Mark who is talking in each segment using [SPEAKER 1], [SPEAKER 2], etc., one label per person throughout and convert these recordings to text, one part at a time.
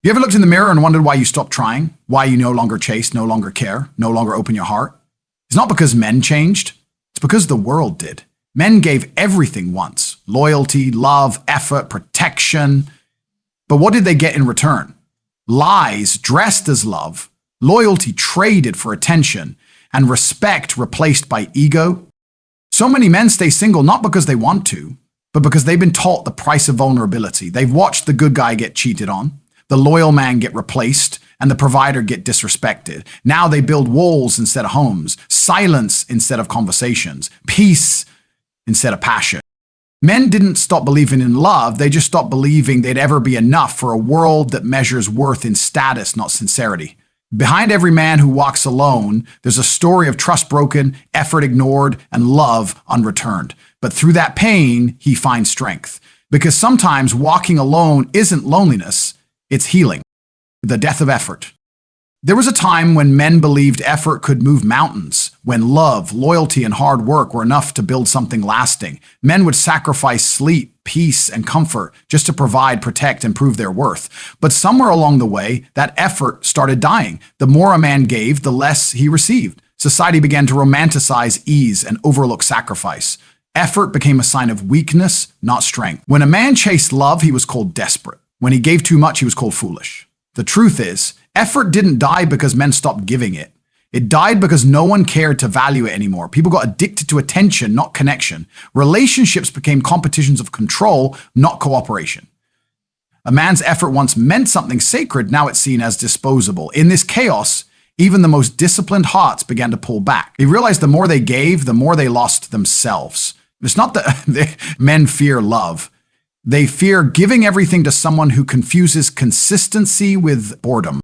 [SPEAKER 1] You ever looked in the mirror and wondered why you stopped trying? Why you no longer chase, no longer care, no longer open your heart? It's not because men changed. It's because the world did. Men gave everything once: loyalty, love, effort, protection. But what did they get in return? Lies dressed as love, loyalty traded for attention, and respect replaced by ego. So many men stay single not because they want to, but because they've been taught the price of vulnerability. They've watched the good guy get cheated on, the loyal man get replaced, and the provider get disrespected. Now they build walls instead of homes, silence instead of conversations, peace instead of passion. Men didn't stop believing in love, they just stopped believing they'd ever be enough for a world that measures worth in status, not sincerity. Behind every man who walks alone, there's a story of trust broken, effort ignored, and love unreturned. But through that pain, he finds strength. Because sometimes walking alone isn't loneliness, it's healing. The death of effort. There was a time when men believed effort could move mountains, when love, loyalty, and hard work were enough to build something lasting. Men would sacrifice sleep, peace, and comfort just to provide, protect, and prove their worth. But somewhere along the way, that effort started dying. The more a man gave, the less he received. Society began to romanticize ease and overlook sacrifice. Effort became a sign of weakness, not strength. When a man chased love, he was called desperate. When he gave too much, he was called foolish. The truth is, effort didn't die because men stopped giving it. It died because no one cared to value it anymore. People got addicted to attention, not connection. Relationships became competitions of control, not cooperation. A man's effort once meant something sacred, now it's seen as disposable. In this chaos, even the most disciplined hearts began to pull back. They realized the more they gave, the more they lost themselves. It's not that men fear love. They fear giving everything to someone who confuses consistency with boredom.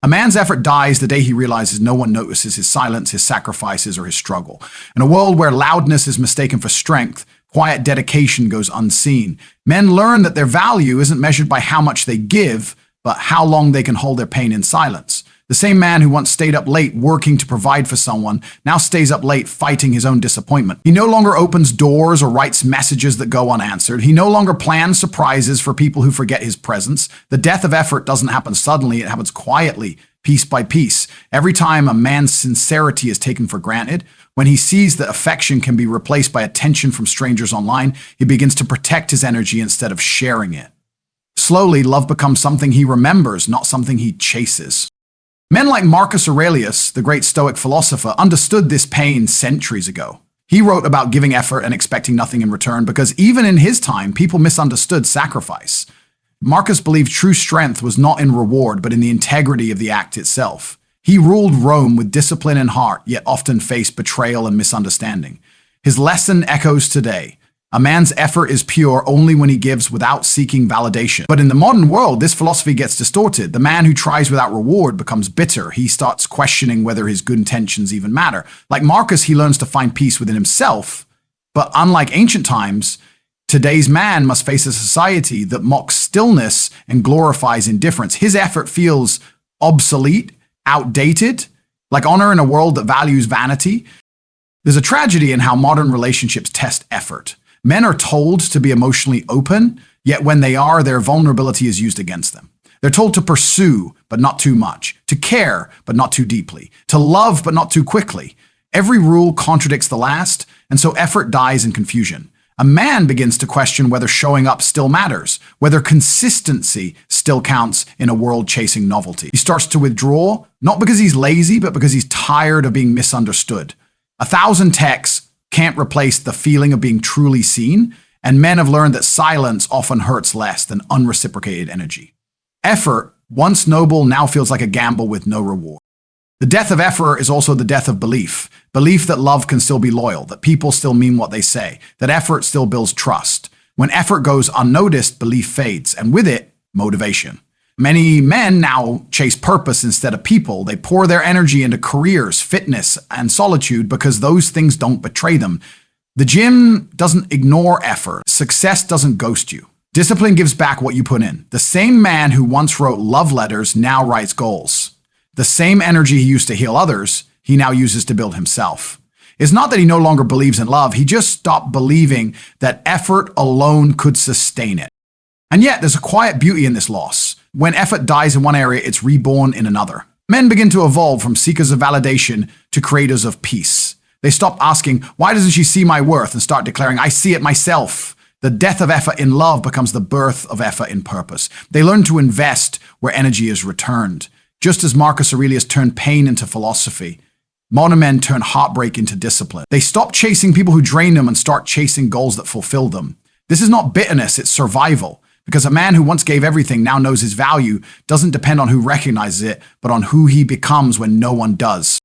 [SPEAKER 1] A man's effort dies the day he realizes no one notices his silence, his sacrifices, or his struggle. In a world where loudness is mistaken for strength, quiet dedication goes unseen. Men learn that their value isn't measured by how much they give, but how long they can hold their pain in silence. The same man who once stayed up late working to provide for someone now stays up late fighting his own disappointment. He no longer opens doors or writes messages that go unanswered. He no longer plans surprises for people who forget his presence. The death of effort doesn't happen suddenly, it happens quietly, piece by piece. Every time a man's sincerity is taken for granted, when he sees that affection can be replaced by attention from strangers online, he begins to protect his energy instead of sharing it. Slowly, love becomes something he remembers, not something he chases. Men like Marcus Aurelius, the great Stoic philosopher, understood this pain centuries ago. He wrote about giving effort and expecting nothing in return because even in his time, people misunderstood sacrifice. Marcus believed true strength was not in reward, but in the integrity of the act itself. He ruled Rome with discipline and heart, yet often faced betrayal and misunderstanding. His lesson echoes today. A man's effort is pure only when he gives without seeking validation. But in the modern world, this philosophy gets distorted. The man who tries without reward becomes bitter. He starts questioning whether his good intentions even matter. Like Marcus, he learns to find peace within himself. But unlike ancient times, today's man must face a society that mocks stillness and glorifies indifference. His effort feels obsolete, outdated, like honor in a world that values vanity. There's a tragedy in how modern relationships test effort. Men are told to be emotionally open, yet when they are, their vulnerability is used against them. They're told to pursue, but not too much, to care, but not too deeply, to love, but not too quickly. Every rule contradicts the last, and so effort dies in confusion. A man begins to question whether showing up still matters, whether consistency still counts in a world chasing novelty. He starts to withdraw, not because he's lazy, but because he's tired of being misunderstood. 1,000 texts can't replace the feeling of being truly seen, and men have learned that silence often hurts less than unreciprocated energy. Effort, once noble, now feels like a gamble with no reward. The death of effort is also the death of belief. Belief that love can still be loyal, that people still mean what they say, that effort still builds trust. When effort goes unnoticed, belief fades, and with it, motivation. Many men now chase purpose instead of people. They pour their energy into careers, fitness, and solitude because those things don't betray them. The gym doesn't ignore effort. Success doesn't ghost you. Discipline gives back what you put in. The same man who once wrote love letters now writes goals. The same energy he used to heal others, he now uses to build himself. It's not that he no longer believes in love. He just stopped believing that effort alone could sustain it. And yet, there's a quiet beauty in this loss. When effort dies in one area, it's reborn in another. Men begin to evolve from seekers of validation to creators of peace. They stop asking, why doesn't she see my worth? And start declaring, I see it myself. The death of effort in love becomes the birth of effort in purpose. They learn to invest where energy is returned. Just as Marcus Aurelius turned pain into philosophy, modern men turn heartbreak into discipline. They stop chasing people who drain them and start chasing goals that fulfill them. This is not bitterness, it's survival. Because a man who once gave everything now knows his value doesn't depend on who recognizes it, but on who he becomes when no one does.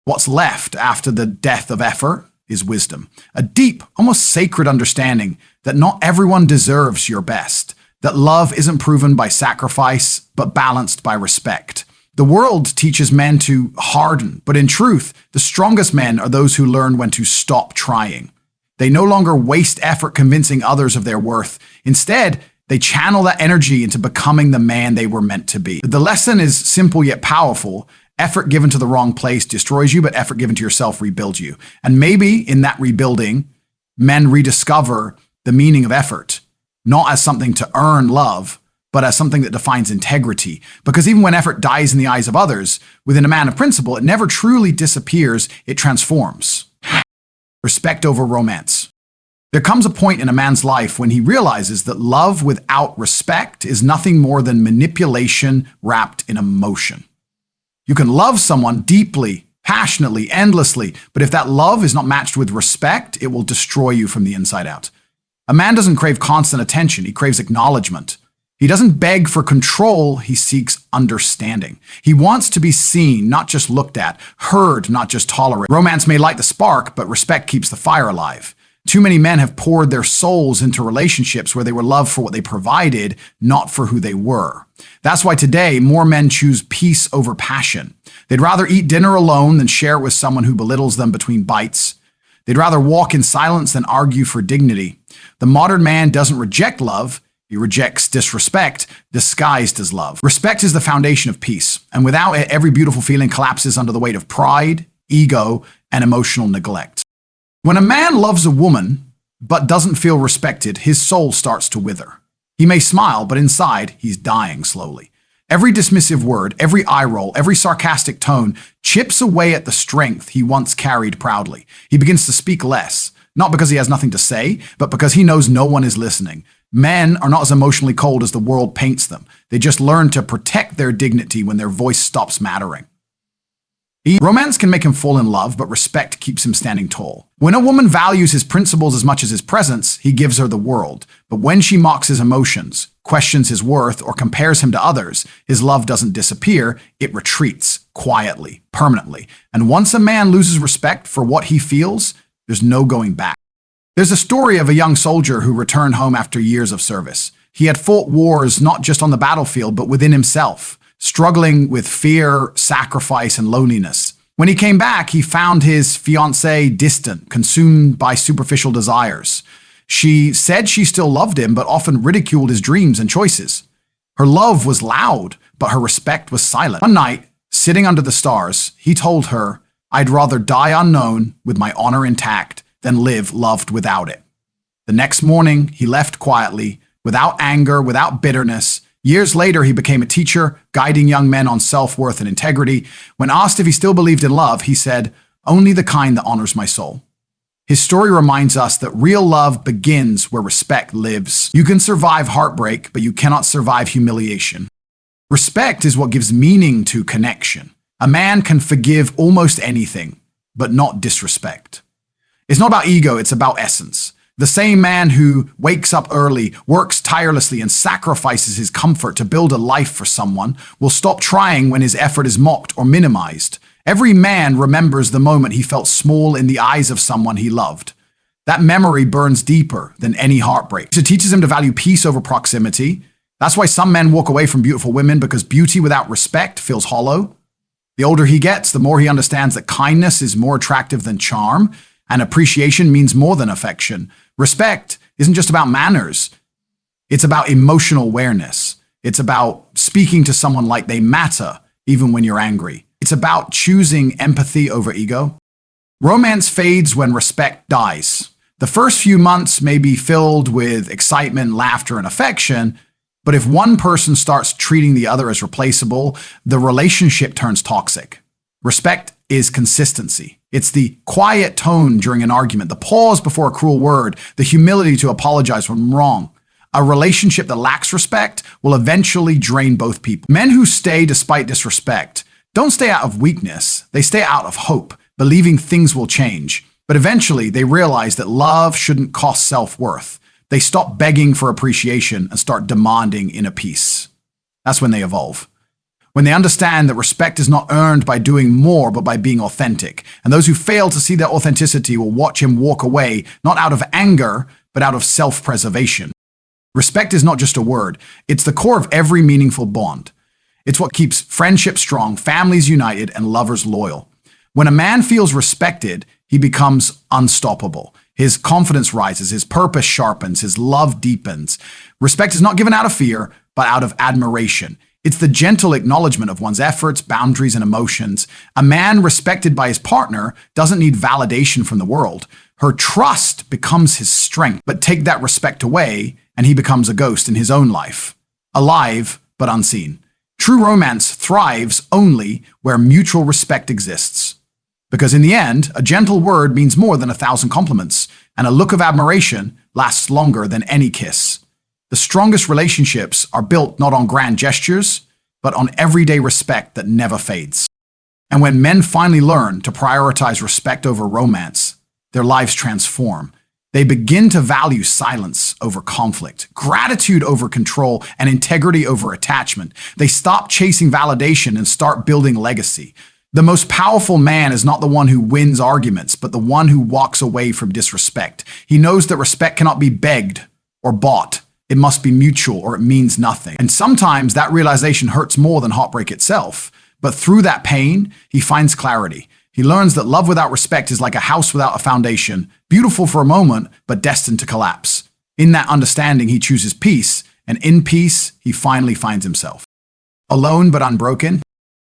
[SPEAKER 1] What's left after the death of effort is wisdom. A deep, almost sacred understanding that not everyone deserves your best. That love isn't proven by sacrifice, but balanced by respect. The world teaches men to harden, but in truth, the strongest men are those who learn when to stop trying. They no longer waste effort convincing others of their worth. Instead, they channel that energy into becoming the man they were meant to be. The lesson is simple yet powerful. Effort given to the wrong place destroys you, but effort given to yourself rebuilds you. And maybe in that rebuilding, men rediscover the meaning of effort, not as something to earn love, but as something that defines integrity. Because even when effort dies in the eyes of others, within a man of principle, it never truly disappears, it transforms. Respect over romance. There comes a point in a man's life when he realizes that love without respect is nothing more than manipulation wrapped in emotion. You can love someone deeply, passionately, endlessly, but if that love is not matched with respect, it will destroy you from the inside out. A man doesn't crave constant attention, he craves acknowledgement. He doesn't beg for control, he seeks understanding. He wants to be seen, not just looked at, heard, not just tolerated. Romance may light the spark, but respect keeps the fire alive. Too many men have poured their souls into relationships where they were loved for what they provided, not for who they were. That's why today more men choose peace over passion. They'd rather eat dinner alone than share it with someone who belittles them between bites. They'd rather walk in silence than argue for dignity. The modern man doesn't reject love, he rejects disrespect disguised as love. Respect is the foundation of peace, and without it, every beautiful feeling collapses under the weight of pride, ego, and emotional neglect. When a man loves a woman but doesn't feel respected, his soul starts to wither. He may smile, but inside, he's dying slowly. Every dismissive word, every eye roll, every sarcastic tone chips away at the strength he once carried proudly. He begins to speak less, not because he has nothing to say, but because he knows no one is listening. Men are not as emotionally cold as the world paints them. They just learn to protect their dignity when their voice stops mattering. Romance can make him fall in love, but respect keeps him standing tall. When a woman values his principles as much as his presence, he gives her the world. But when she mocks his emotions, questions his worth, or compares him to others, his love doesn't disappear, it retreats quietly, permanently. And once a man loses respect for what he feels, there's no going back. There's a story of a young soldier who returned home after years of service. He had fought wars not just on the battlefield, but within himself, struggling with fear, sacrifice, and loneliness. When he came back, he found his fiancée distant, consumed by superficial desires. She said she still loved him, but often ridiculed his dreams and choices. Her love was loud, but her respect was silent. One night, sitting under the stars, he told her, "I'd rather die unknown with my honor intact than live loved without it." The next morning, he left quietly, without anger, without bitterness. Years later, he became a teacher, guiding young men on self-worth and integrity. When asked if he still believed in love, he said, "Only the kind that honors my soul." His story reminds us that real love begins where respect lives. You can survive heartbreak, but you cannot survive humiliation. Respect is what gives meaning to connection. A man can forgive almost anything, but not disrespect. It's not about ego, it's about essence. The same man who wakes up early, works tirelessly, and sacrifices his comfort to build a life for someone will stop trying when his effort is mocked or minimized. Every man remembers the moment he felt small in the eyes of someone he loved. That memory burns deeper than any heartbreak. It teaches him to value peace over proximity. That's why some men walk away from beautiful women, because beauty without respect feels hollow. The older he gets, the more he understands that kindness is more attractive than charm, and appreciation means more than affection. Respect isn't just about manners. It's about emotional awareness. It's about speaking to someone like they matter, even when you're angry. It's about choosing empathy over ego. Romance fades when respect dies. The first few months may be filled with excitement, laughter, and affection, But if one person starts treating the other as replaceable, the relationship turns toxic. Respect is consistency. It's the quiet tone during an argument, the pause before a cruel word, the humility to apologize when wrong. A relationship that lacks respect will eventually drain both people. Men who stay despite disrespect don't stay out of weakness. They stay out of hope, believing things will change. But eventually they realize that love shouldn't cost self-worth. They stop begging for appreciation and start demanding inner peace. That's when they evolve. When they understand that respect is not earned by doing more, but by being authentic. And those who fail to see their authenticity will watch him walk away, not out of anger, but out of self-preservation. Respect is not just a word. It's the core of every meaningful bond. It's what keeps friendships strong, families united, and lovers loyal. When a man feels respected, he becomes unstoppable. His confidence rises, his purpose sharpens, his love deepens. Respect is not given out of fear, but out of admiration. It's the gentle acknowledgement of one's efforts, boundaries, and emotions. A man respected by his partner doesn't need validation from the world. Her trust becomes his strength. But take that respect away, and he becomes a ghost in his own life. Alive, but unseen. True romance thrives only where mutual respect exists. Because in the end, a gentle word means more than 1,000 compliments, and a look of admiration lasts longer than any kiss. The strongest relationships are built not on grand gestures, but on everyday respect that never fades. And when men finally learn to prioritize respect over romance, their lives transform. They begin to value silence over conflict, gratitude over control, and integrity over attachment. They stop chasing validation and start building legacy. The most powerful man is not the one who wins arguments, but the one who walks away from disrespect. He knows that respect cannot be begged or bought. It must be mutual or it means nothing. And sometimes that realization hurts more than heartbreak itself. But through that pain, he finds clarity. He learns that love without respect is like a house without a foundation, beautiful for a moment, but destined to collapse. In that understanding, he chooses peace, and in peace, he finally finds himself. Alone but unbroken.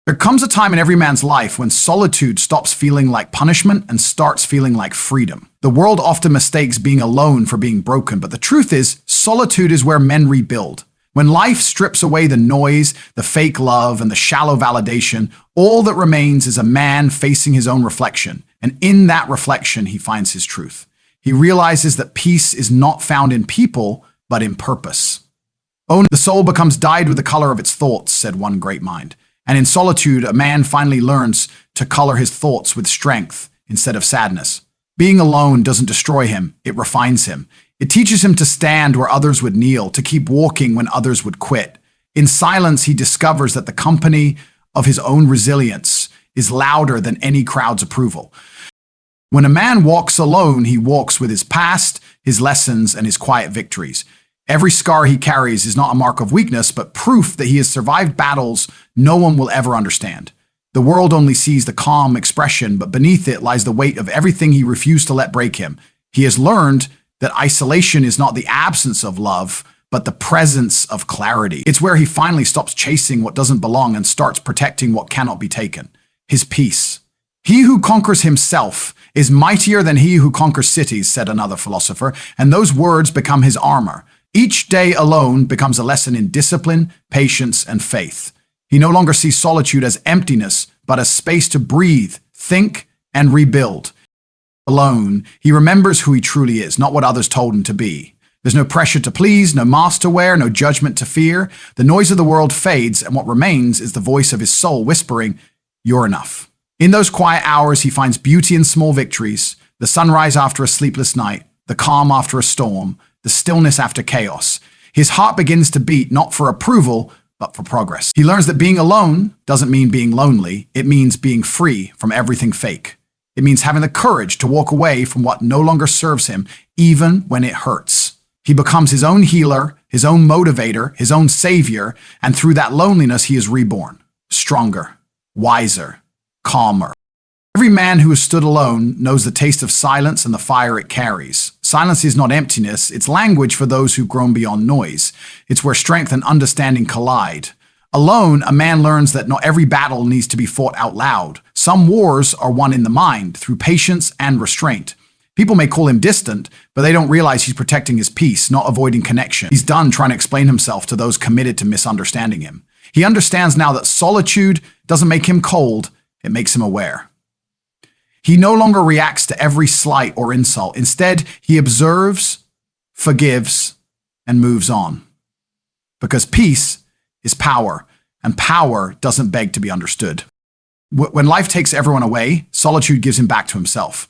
[SPEAKER 1] There comes a time in every man's life when solitude stops feeling like punishment and starts feeling like freedom. The world often mistakes being alone for being broken, but the truth is, solitude is where men rebuild. When life strips away the noise, the fake love, and the shallow validation, all that remains is a man facing his own reflection, and in that reflection, he finds his truth. He realizes that peace is not found in people, but in purpose. "Oh, the soul becomes dyed with the color of its thoughts," said one great mind. And in solitude, a man finally learns to color his thoughts with strength instead of sadness. Being alone doesn't destroy him, it refines him. It teaches him to stand where others would kneel, to keep walking when others would quit. In silence, he discovers that the company of his own resilience is louder than any crowd's approval. When a man walks alone, he walks with his past, his lessons, and his quiet victories. Every scar he carries is not a mark of weakness, but proof that he has survived battles no one will ever understand. The world only sees the calm expression, but beneath it lies the weight of everything he refused to let break him. He has learned that isolation is not the absence of love, but the presence of clarity. It's where he finally stops chasing what doesn't belong and starts protecting what cannot be taken. His peace. "He who conquers himself is mightier than he who conquers cities," said another philosopher, and those words become his armor. Each day alone becomes a lesson in discipline, patience, and faith. He no longer sees solitude as emptiness, but as space to breathe, think, and rebuild. Alone, he remembers who he truly is, not what others told him to be. There's no pressure to please, no mask to wear, no judgment to fear. The noise of the world fades, and what remains is the voice of his soul whispering, "You're enough." In those quiet hours, he finds beauty in small victories, the sunrise after a sleepless night, the calm after a storm, the stillness after chaos. His heart begins to beat not for approval, but for progress. He learns that being alone doesn't mean being lonely. It means being free from everything fake. It means having the courage to walk away from what no longer serves him, even when it hurts. He becomes his own healer, his own motivator, his own savior, and through that loneliness, he is reborn, stronger, wiser, calmer. Every man who has stood alone knows the taste of silence and the fire it carries. Silence is not emptiness, it's language for those who've grown beyond noise. It's where strength and understanding collide. Alone, a man learns that not every battle needs to be fought out loud. Some wars are won in the mind, through patience and restraint. People may call him distant, but they don't realize he's protecting his peace, not avoiding connection. He's done trying to explain himself to those committed to misunderstanding him. He understands now that solitude doesn't make him cold, it makes him aware. He no longer reacts to every slight or insult. Instead, he observes, forgives, and moves on. Because peace is power, and power doesn't beg to be understood. When life takes everyone away, solitude gives him back to himself.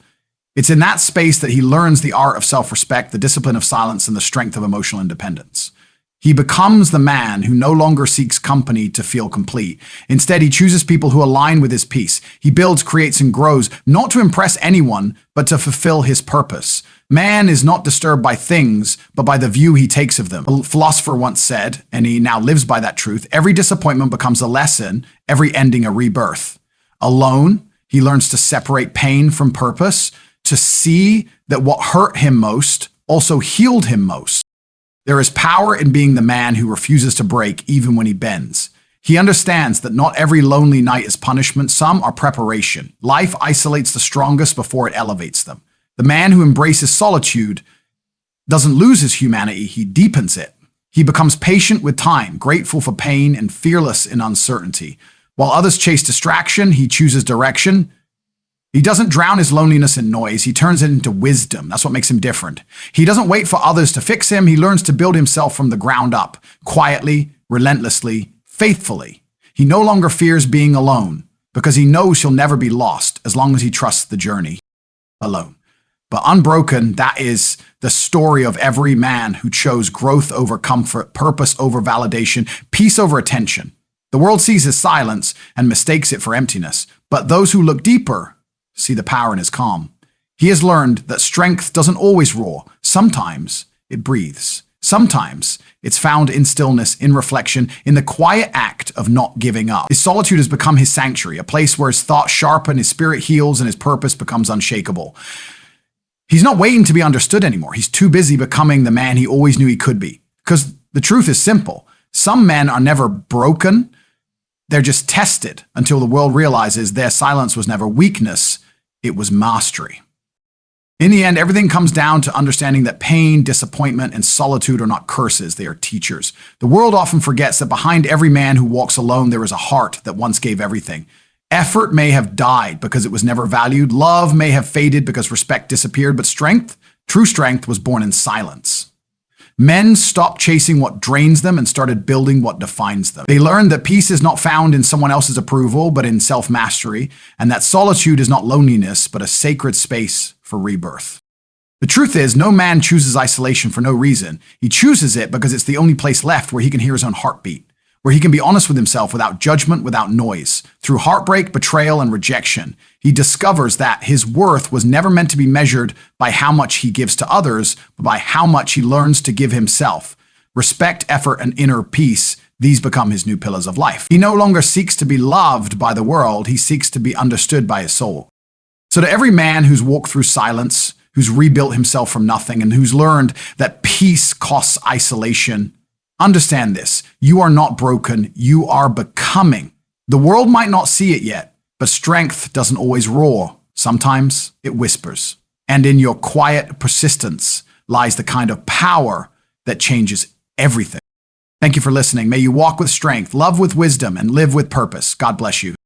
[SPEAKER 1] It's in that space that he learns the art of self-respect, the discipline of silence, and the strength of emotional independence. He becomes the man who no longer seeks company to feel complete. Instead, he chooses people who align with his peace. He builds, creates, and grows, not to impress anyone, but to fulfill his purpose. Man is not disturbed by things, but by the view he takes of them. A philosopher once said, and he now lives by that truth, every disappointment becomes a lesson, every ending a rebirth. Alone, he learns to separate pain from purpose, to see that what hurt him most also healed him most. There is power in being the man who refuses to break even when he bends. He understands that not every lonely night is punishment, some are preparation. Life isolates the strongest before it elevates them. The man who embraces solitude doesn't lose his humanity, he deepens it. He becomes patient with time, grateful for pain, and fearless in uncertainty. While others chase distraction, he chooses direction. He doesn't drown his loneliness in noise. He turns it into wisdom. That's what makes him different. He doesn't wait for others to fix him. He learns to build himself from the ground up, quietly, relentlessly, faithfully. He no longer fears being alone because he knows he'll never be lost as long as he trusts the journey alone. But Unbroken, that is the story of every man who chose growth over comfort, purpose over validation, peace over attention. The world sees his silence and mistakes it for emptiness, but those who look deeper see the power in his calm. He has learned that strength doesn't always roar. Sometimes it breathes. Sometimes it's found in stillness, in reflection, in the quiet act of not giving up. His solitude has become his sanctuary, a place where his thoughts sharpen, his spirit heals, and his purpose becomes unshakable. He's not waiting to be understood anymore. He's too busy becoming the man he always knew he could be. Because the truth is simple. Some men are never broken. They're just tested until the world realizes their silence was never weakness. It was mastery. In the end, everything comes down to understanding that pain, disappointment, and solitude are not curses, they are teachers. The world often forgets that behind every man who walks alone, there is a heart that once gave everything. Effort may have died because it was never valued. Love may have faded because respect disappeared, but strength, true strength, was born in silence. Men stopped chasing what drains them and started building what defines them. They learned that peace is not found in someone else's approval, but in self-mastery, and that solitude is not loneliness, but a sacred space for rebirth. The truth is, no man chooses isolation for no reason. He chooses it because it's the only place left where he can hear his own heartbeat, where he can be honest with himself without judgment, without noise. Through heartbreak, betrayal, and rejection, he discovers that his worth was never meant to be measured by how much he gives to others, but by how much he learns to give himself. Respect, effort, and inner peace, these become his new pillars of life. He no longer seeks to be loved by the world, he seeks to be understood by his soul. So to every man who's walked through silence, who's rebuilt himself from nothing, and who's learned that peace costs isolation, understand this, you are not broken, you are becoming. The world might not see it yet, but strength doesn't always roar. Sometimes it whispers. And in your quiet persistence lies the kind of power that changes everything. Thank you for listening. May you walk with strength, love with wisdom, and live with purpose. God bless you.